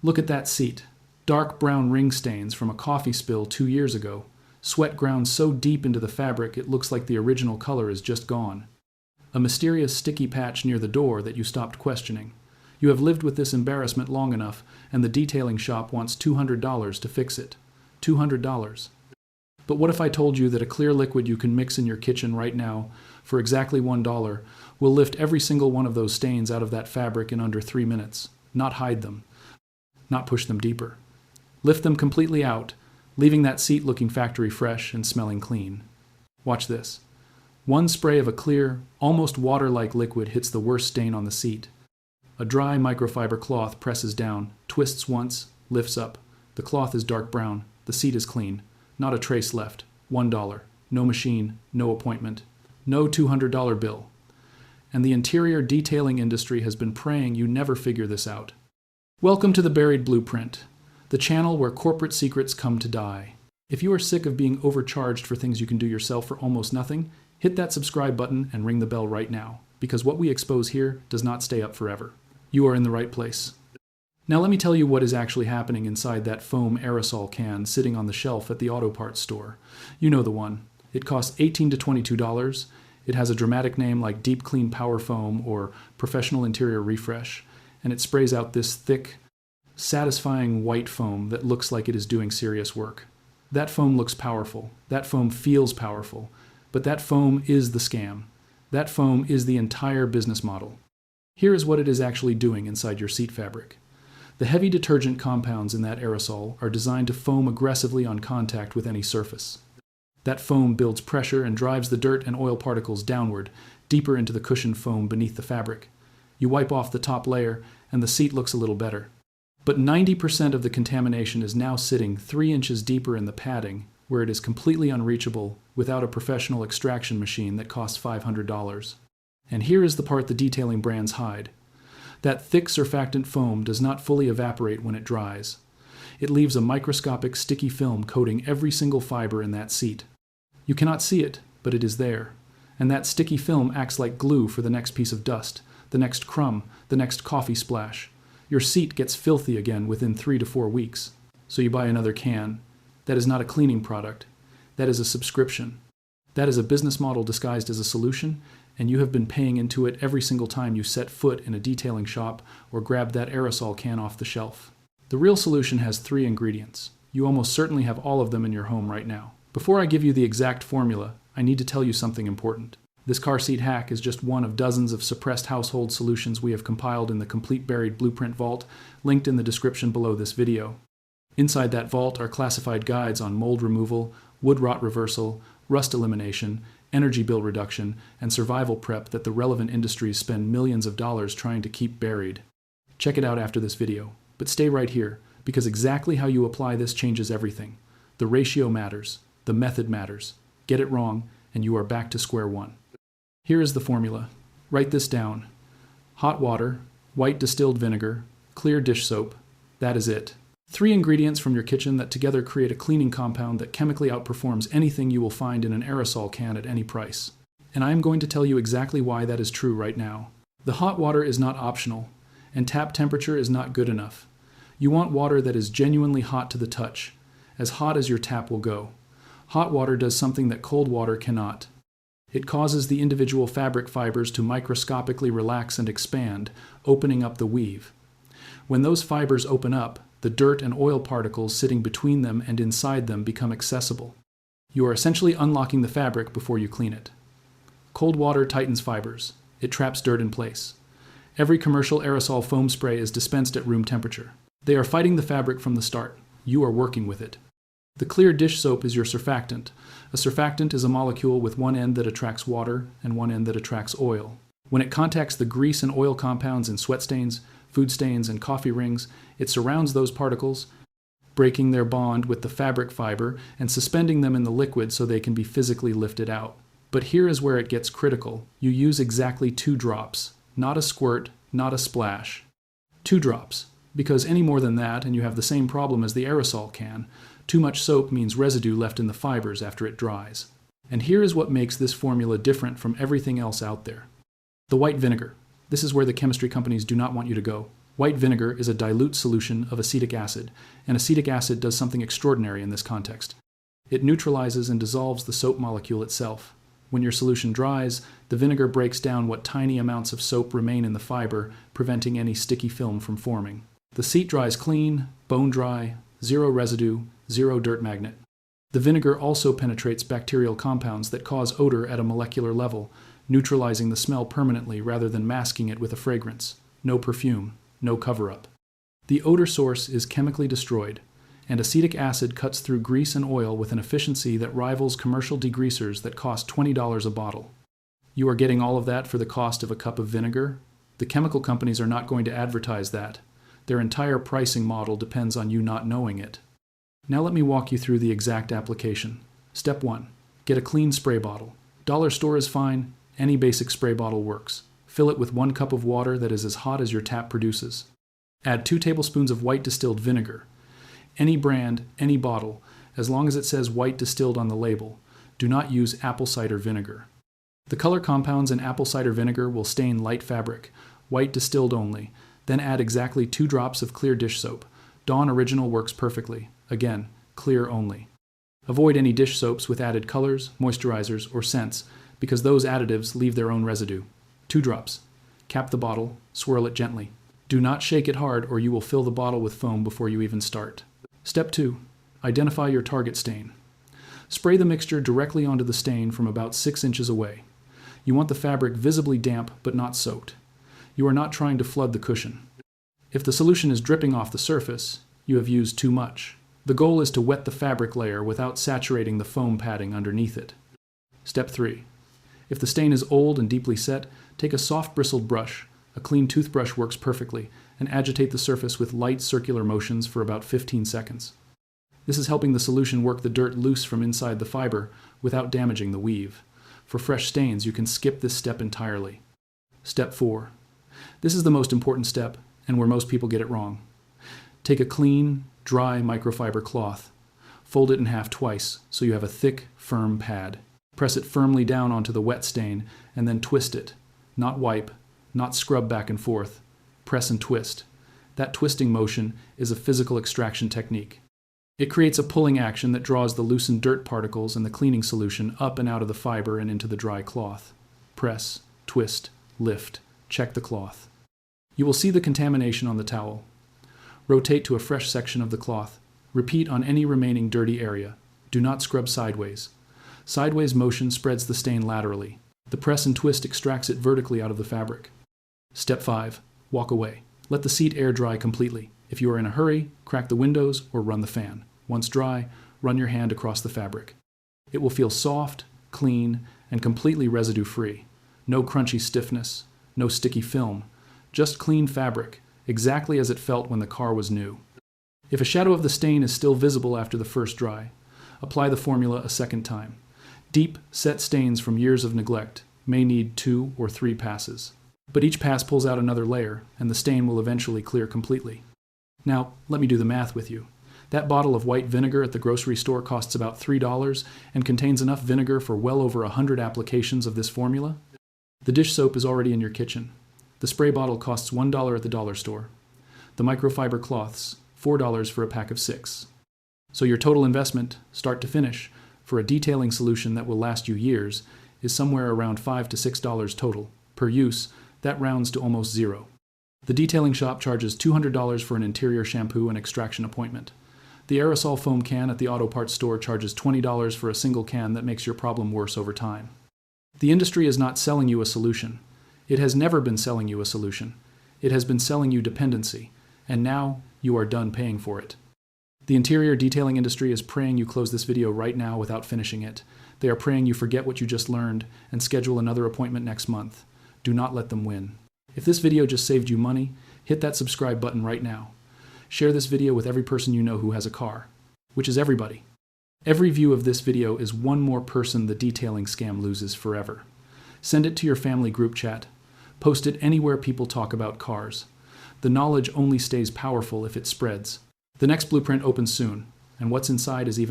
Look at that seat. Dark brown ring stains from a coffee spill 2 years ago. Sweat ground so deep into the fabric it looks like the original color is just gone. A mysterious sticky patch near the door that you stopped questioning. You have lived with this embarrassment long enough, and the detailing shop wants $200 to fix it. $200. But what if I told you that a clear liquid you can mix in your kitchen right now for exactly $1 will lift every single one of those stains out of that fabric in under 3 minutes, not hide them, not push them deeper. Lift them completely out, leaving that seat looking factory fresh and smelling clean. Watch this. One spray of a clear, almost water-like liquid hits the worst stain on the seat. A dry microfiber cloth presses down, twists once, lifts up. The cloth is dark brown. The seat is clean. Not a trace left. $1. No machine, no appointment. No $200 bill. And the interior detailing industry has been praying you never figure this out. Welcome to the Buried Blueprint, the channel where corporate secrets come to die. If you are sick of being overcharged for things you can do yourself for almost nothing, hit that subscribe button and ring the bell right now, because what we expose here does not stay up forever. You are in the right place. Now let me tell you what is actually happening inside that foam aerosol can sitting on the shelf at the auto parts store. You know the one. It costs $18 to $22. It has a dramatic name like Deep Clean Power Foam or Professional Interior Refresh, and it sprays out this thick, satisfying white foam that looks like it is doing serious work. That foam looks powerful. That foam feels powerful. But that foam is the scam. That foam is the entire business model. Here is what it is actually doing inside your seat fabric. The heavy detergent compounds in that aerosol are designed to foam aggressively on contact with any surface. That foam builds pressure and drives the dirt and oil particles downward, deeper into the cushioned foam beneath the fabric. You wipe off the top layer, and the seat looks a little better. But 90% of the contamination is now sitting 3 inches deeper in the padding, where it is completely unreachable without a professional extraction machine that costs $500. And here is the part the detailing brands hide. That thick surfactant foam does not fully evaporate when it dries. It leaves a microscopic sticky film coating every single fiber in that seat. You cannot see it, but it is there. And that sticky film acts like glue for the next piece of dust, the next crumb, the next coffee splash. Your seat gets filthy again within 3 to 4 weeks. So you buy another can. That is not a cleaning product. That is a subscription. That is a business model disguised as a solution, and you have been paying into it every single time you set foot in a detailing shop or grab that aerosol can off the shelf. The real solution has 3 ingredients. You almost certainly have all of them in your home right now. Before I give you the exact formula, I need to tell you something important. This car seat hack is just one of dozens of suppressed household solutions we have compiled in the complete Buried Blueprint vault, linked in the description below this video. Inside that vault are classified guides on mold removal, wood rot reversal, rust elimination, energy bill reduction, and survival prep that the relevant industries spend millions of dollars trying to keep buried. Check it out after this video, but stay right here, because exactly how you apply this changes everything. The ratio matters, the method matters. Get it wrong, and you are back to square one. Here is the formula. Write this down. Hot water, white distilled vinegar, clear dish soap. That is it. 3 ingredients from your kitchen that together create a cleaning compound that chemically outperforms anything you will find in an aerosol can at any price. And I am going to tell you exactly why that is true right now. The hot water is not optional, and tap temperature is not good enough. You want water that is genuinely hot to the touch, as hot as your tap will go. Hot water does something that cold water cannot. It causes the individual fabric fibers to microscopically relax and expand, opening up the weave. When those fibers open up, the dirt and oil particles sitting between them and inside them become accessible. You are essentially unlocking the fabric before you clean it. Cold water tightens fibers. It traps dirt in place. Every commercial aerosol foam spray is dispensed at room temperature. They are fighting the fabric from the start. You are working with it. The clear dish soap is your surfactant. A surfactant is a molecule with one end that attracts water and one end that attracts oil. When it contacts the grease and oil compounds in sweat stains, food stains, and coffee rings, it surrounds those particles, breaking their bond with the fabric fiber and suspending them in the liquid so they can be physically lifted out. But here is where it gets critical. You use exactly 2 drops, not a squirt, not a splash. 2 drops, because any more than that and you have the same problem as the aerosol can. Too much soap means residue left in the fibers after it dries. And here is what makes this formula different from everything else out there. The white vinegar. This is where the chemistry companies do not want you to go. White vinegar is a dilute solution of acetic acid, and acetic acid does something extraordinary in this context. It neutralizes and dissolves the soap molecule itself. When your solution dries, the vinegar breaks down what tiny amounts of soap remain in the fiber, preventing any sticky film from forming. The seat dries clean, bone dry, zero residue, zero dirt magnet. The vinegar also penetrates bacterial compounds that cause odor at a molecular level, neutralizing the smell permanently rather than masking it with a fragrance. No perfume, no cover-up. The odor source is chemically destroyed, and acetic acid cuts through grease and oil with an efficiency that rivals commercial degreasers that cost $20 a bottle. You are getting all of that for the cost of a cup of vinegar? The chemical companies are not going to advertise that. Their entire pricing model depends on you not knowing it. Now let me walk you through the exact application. Step 1. Get a clean spray bottle. Dollar store is fine. Any basic spray bottle works. Fill it with 1 cup of water that is as hot as your tap produces. Add 2 tablespoons of white distilled vinegar. Any brand, any bottle, as long as it says white distilled on the label. Do not use apple cider vinegar. The color compounds in apple cider vinegar will stain light fabric, white distilled only. Then add exactly 2 drops of clear dish soap. Dawn Original works perfectly. Again, clear only. Avoid any dish soaps with added colors, moisturizers, or scents, because those additives leave their own residue. 2 drops. Cap the bottle, swirl it gently. Do not shake it hard or you will fill the bottle with foam before you even start. Step 2. Identify your target stain. Spray the mixture directly onto the stain from about 6 inches away. You want the fabric visibly damp but not soaked. You are not trying to flood the cushion. If the solution is dripping off the surface, you have used too much. The goal is to wet the fabric layer without saturating the foam padding underneath it. Step 3. If the stain is old and deeply set, take a soft bristled brush. A clean toothbrush works perfectly, and agitate the surface with light circular motions for about 15 seconds. This is helping the solution work the dirt loose from inside the fiber without damaging the weave. For fresh stains, you can skip this step entirely. Step 4. This is the most important step, and where most people get it wrong. Take a clean, dry microfiber cloth. Fold it in half twice so you have a thick, firm pad. Press it firmly down onto the wet stain, and then twist it. Not wipe, not scrub back and forth. Press and twist. That twisting motion is a physical extraction technique. It creates a pulling action that draws the loosened dirt particles in the cleaning solution up and out of the fiber and into the dry cloth. Press, twist, lift, check the cloth. You will see the contamination on the towel. Rotate to a fresh section of the cloth. Repeat on any remaining dirty area. Do not scrub sideways. Sideways motion spreads the stain laterally. The press and twist extracts it vertically out of the fabric. Step 5. Walk away. Let the seat air dry completely. If you are in a hurry, crack the windows or run the fan. Once dry, run your hand across the fabric. It will feel soft, clean, and completely residue-free. No crunchy stiffness, no sticky film, just clean fabric, exactly as it felt when the car was new. If a shadow of the stain is still visible after the first dry, apply the formula a second time. Deep, set stains from years of neglect may need 2 or 3 passes. But each pass pulls out another layer, and the stain will eventually clear completely. Now, let me do the math with you. That bottle of white vinegar at the grocery store costs about $3 and contains enough vinegar for well over 100 applications of this formula. The dish soap is already in your kitchen. The spray bottle costs $1 at the dollar store. The microfiber cloths, $4 for a pack of 6. So your total investment, start to finish, for a detailing solution that will last you years, is somewhere around $5 to $6 total. Per use, that rounds to almost zero. The detailing shop charges $200 for an interior shampoo and extraction appointment. The aerosol foam can at the auto parts store charges $20 for a single can that makes your problem worse over time. The industry is not selling you a solution. It has never been selling you a solution. It has been selling you dependency, and now you are done paying for it. The interior detailing industry is praying you close this video right now without finishing it. They are praying you forget what you just learned and schedule another appointment next month. Do not let them win. If this video just saved you money, hit that subscribe button right now. Share this video with every person you know who has a car, which is everybody. Every view of this video is one more person the detailing scam loses forever. Send it to your family group chat. Post it anywhere people talk about cars. The knowledge only stays powerful if it spreads. The next blueprint opens soon, and what's inside is even